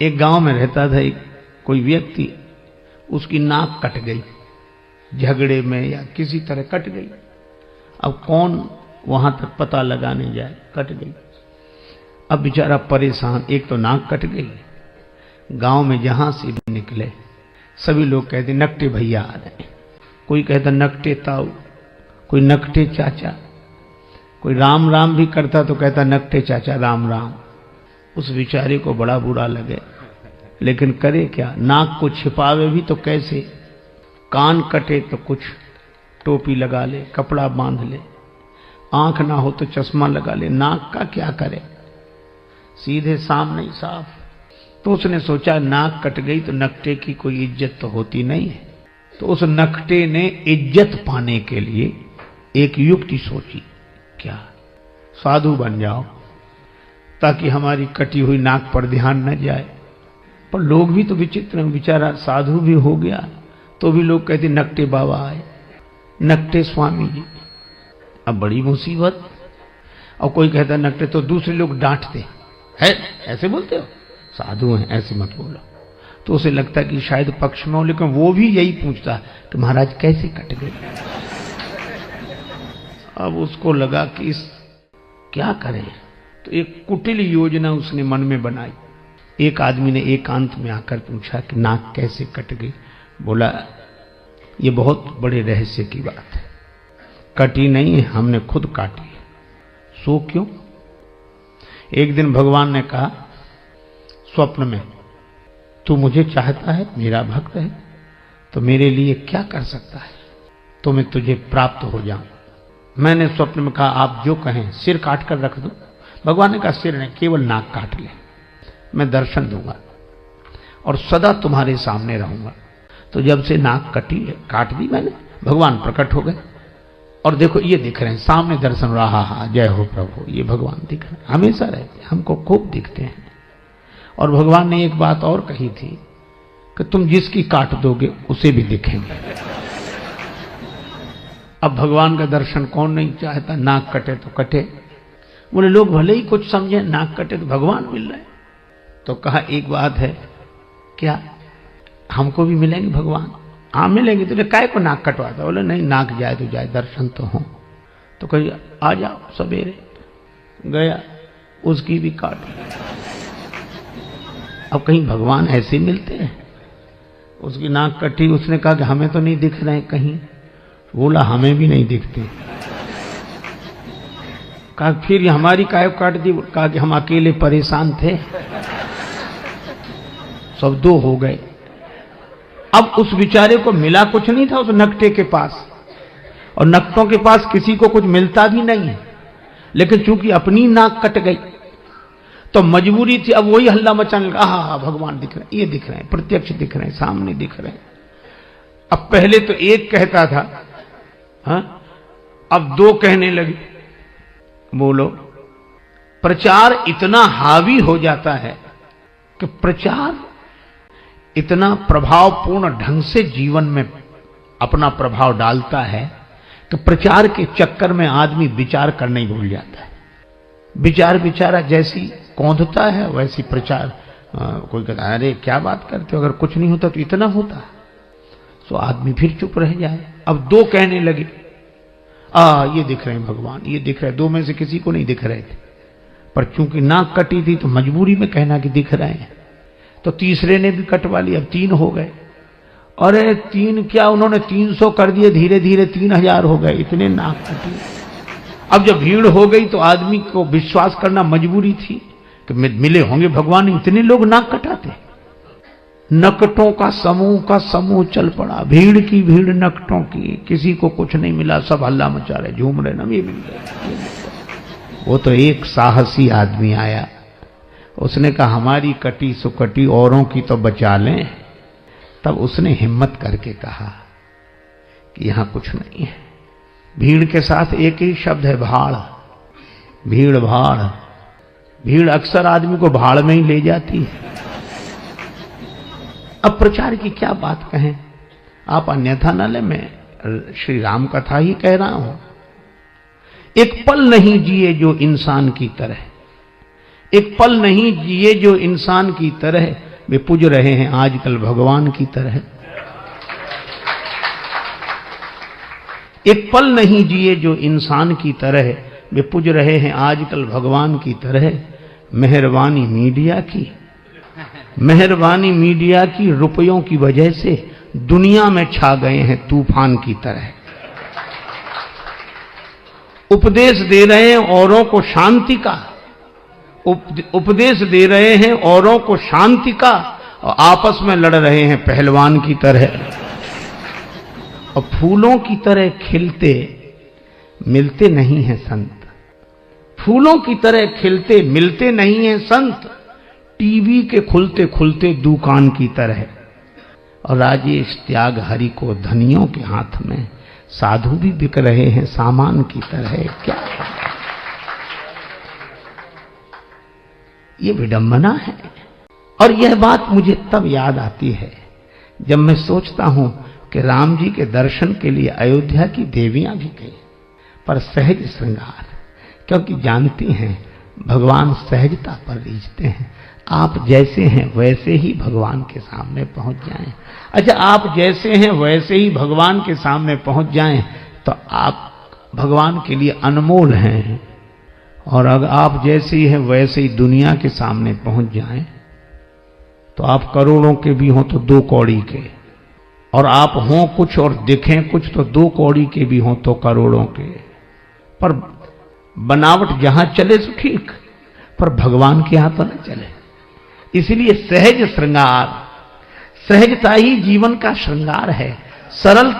एक गांव में रहता था एक कोई व्यक्ति, उसकी नाक कट गई, झगड़े में या किसी तरह कट गई। अब कौन वहां तक पता लगाने जाए, कट गई। अब बेचारा परेशान, एक तो नाक कट गई, गांव में जहां से भी निकले सभी लोग कहते नकटे भैया आ रहे हैं। कोई कहता नकटे ताऊ, कोई नकटे चाचा, कोई राम राम भी करता तो कहता नकटे चाचा राम राम। उस बेचारे को बड़ा बुरा लगे, लेकिन करे क्या, नाक को छिपावे भी तो कैसे। कान कटे तो कुछ टोपी लगा ले, कपड़ा बांध ले, आंख ना हो तो चश्मा लगा ले, नाक का क्या करे, सीधे सामने ही साफ। तो उसने सोचा नाक कट गई तो नकटे की कोई इज्जत तो होती नहीं है। तो उस नकटे ने इज्जत पाने के लिए एक युक्ति सोची, क्या, साधु बन जाओ ताकि हमारी कटी हुई नाक पर ध्यान न जाए। पर लोग भी तो विचित्र हैं, बेचारा साधु भी हो गया तो भी लोग कहते नकटे बाबा आए, नकटे स्वामी जी। अब बड़ी मुसीबत। और कोई कहता नकटे, तो दूसरे लोग डांटते है, ऐसे बोलते हो, साधु हैं ऐसे मत बोलो। तो उसे लगता कि शायद पक्ष में हो, लेकिन वो भी यही पूछता कि महाराज कैसे कट गए। अब उसको लगा कि इस क्या करें, तो एक कुटिल योजना उसने मन में बनाई। एक आदमी ने एकांत में आकर पूछा कि नाक कैसे कट गई। बोला ये बहुत बड़े रहस्य की बात है, कटी नहीं है, हमने खुद काटी है। सो क्यों? एक दिन भगवान ने कहा स्वप्न में, तू मुझे चाहता है, मेरा भक्त है, तो मेरे लिए क्या कर सकता है तो मैं तुझे प्राप्त हो जाऊं। मैंने स्वप्न में कहा आप जो कहें, सिर काट कर रख दो। भगवान ने कहा सिर नहीं, केवल नाक काट ले, मैं दर्शन दूंगा और सदा तुम्हारे सामने रहूंगा। तो जब से नाक कटी काट दी मैंने, भगवान प्रकट हो गए और देखो ये दिख रहे हैं सामने, दर्शन रहा। हा जय हो प्रभु, ये भगवान दिख रहे हैं, हमेशा रहते, हमको खूब दिखते हैं। और भगवान ने एक बात और कही थी कि तुम जिसकी काट दोगे उसे भी दिखेंगे। अब भगवान का दर्शन कौन नहीं चाहता, नाक कटे तो कटे। बोले लोग भले ही कुछ समझे, नाक कटे तो भगवान मिल रहे। तो कहा एक बात है, क्या हमको भी मिलेंगे भगवान? हाँ मिलेंगे। तो काय को नाक कटवाता? बोले नहीं, नाक जाए तो जाए, दर्शन तो हो। तो कही आ जाओ सवेरे। गया, उसकी भी काट। अब कहीं भगवान ऐसे मिलते हैं? उसकी नाक कटी, उसने कहा कि हमें तो नहीं दिख रहे कहीं। बोला हमें भी नहीं दिखते। कहा फिर हमारी काय काट दी? कहा कि हम अकेले परेशान थे, सब दो हो गए। अब उस बेचारे को मिला कुछ नहीं था उस नकटे के पास, और नकटों के पास किसी को कुछ मिलता भी नहीं है, लेकिन चूंकि अपनी नाक कट गई तो मजबूरी थी। अब वही हल्ला मचाने लगा, हा भगवान दिख रहे हैं, ये दिख रहे हैं, प्रत्यक्ष दिख रहे हैं, सामने दिख रहे हैं। अब पहले तो एक कहता था, हाँ, अब दो कहने लगे। बोलो, प्रचार इतना हावी हो जाता है कि प्रचार इतना प्रभावपूर्ण ढंग से जीवन में अपना प्रभाव डालता है कि प्रचार के चक्कर में आदमी विचार करना ही भूल जाता है। विचार बेचारा जैसी कौंधता है वैसी प्रचार। कोई कहता है अरे क्या बात करते हो, अगर कुछ नहीं होता तो इतना होता, तो आदमी फिर चुप रह जाए। अब दो कहने लगे, ये दिख रहे हैं भगवान, ये दिख रहे हैं। दो में से किसी को नहीं दिख रहे थे, पर चूंकि नाक कटी थी तो मजबूरी में कहना कि दिख रहे हैं। तो तीसरे ने भी कटवा लिया, अब 3 हो गए। अरे 3 क्या, उन्होंने 300 कर दिए, धीरे धीरे 3000 हो गए, इतने नाक कटी। अब जब भीड़ हो गई तो आदमी को विश्वास करना मजबूरी थी कि मिले होंगे भगवान, इतने लोग नाक कटाते। नकटों का समूह चल पड़ा, भीड़ की भीड़ नकटों की, किसी को कुछ नहीं मिला, सब हल्ला मचा रहे, झूम रहे, ना ये मिल गया। वो तो एक साहसी आदमी आया, उसने कहा हमारी कटी सुकटी औरों की तो बचा लें। तब उसने हिम्मत करके कहा कि यहां कुछ नहीं है। भीड़ के साथ एक ही शब्द है, भाड़। भीड़ भाड़, भीड़ अक्सर आदमी को भाड़ में ही ले जाती है। अब प्रचार की क्या बात कहें, आप अन्यथा न ले, मैं श्री राम कथा ही कह रहा हूं। एक पल नहीं जिए जो इंसान की तरह, एक पल नहीं जिए जो इंसान की तरह, वे पूज रहे हैं आजकल भगवान की तरह। एक पल नहीं जिए जो इंसान की तरह, वे पूज रहे हैं आजकल भगवान की तरह। मेहरबानी मीडिया की, मेहरबानी मीडिया की, रुपयों की वजह से दुनिया में छा गए हैं तूफान की तरह। उपदेश दे रहे हैं औरों को शांति का, उपदेश दे रहे हैं औरों को शांति का, और आपस में लड़ रहे हैं पहलवान की तरह। और फूलों की तरह खिलते मिलते नहीं हैं संत, फूलों की तरह खिलते मिलते नहीं हैं संत, टीवी के खुलते खुलते दुकान की तरह। और राजेश त्याग हरि को धनियों के हाथ में, साधु भी बिक रहे हैं सामान की तरह। क्या ये विडंबना है। और यह बात मुझे तब याद आती है जब मैं सोचता हूं कि राम जी के दर्शन के लिए अयोध्या की देवियां भी गई, पर सहज श्रृंगार, क्योंकि जानती हैं भगवान सहजता पर रीझते हैं। आप जैसे हैं वैसे ही भगवान के सामने पहुंच जाएं। अच्छा, आप जैसे हैं वैसे ही भगवान के सामने पहुंच जाएं तो आप भगवान के लिए अनमोल हैं। और अगर आप जैसे ही हैं वैसे ही दुनिया के सामने पहुंच जाएं तो आप करोड़ों के भी हों तो 2 कौड़ी के, और आप हों कुछ और दिखें कुछ तो 2 कौड़ी के भी हों तो करोड़ों के। पर बनावट जहां चले तो ठीक, पर भगवान के यहां तो न चले। इसलिए सहज श्रृंगार, सहजता ही जीवन का श्रृंगार है, सरलता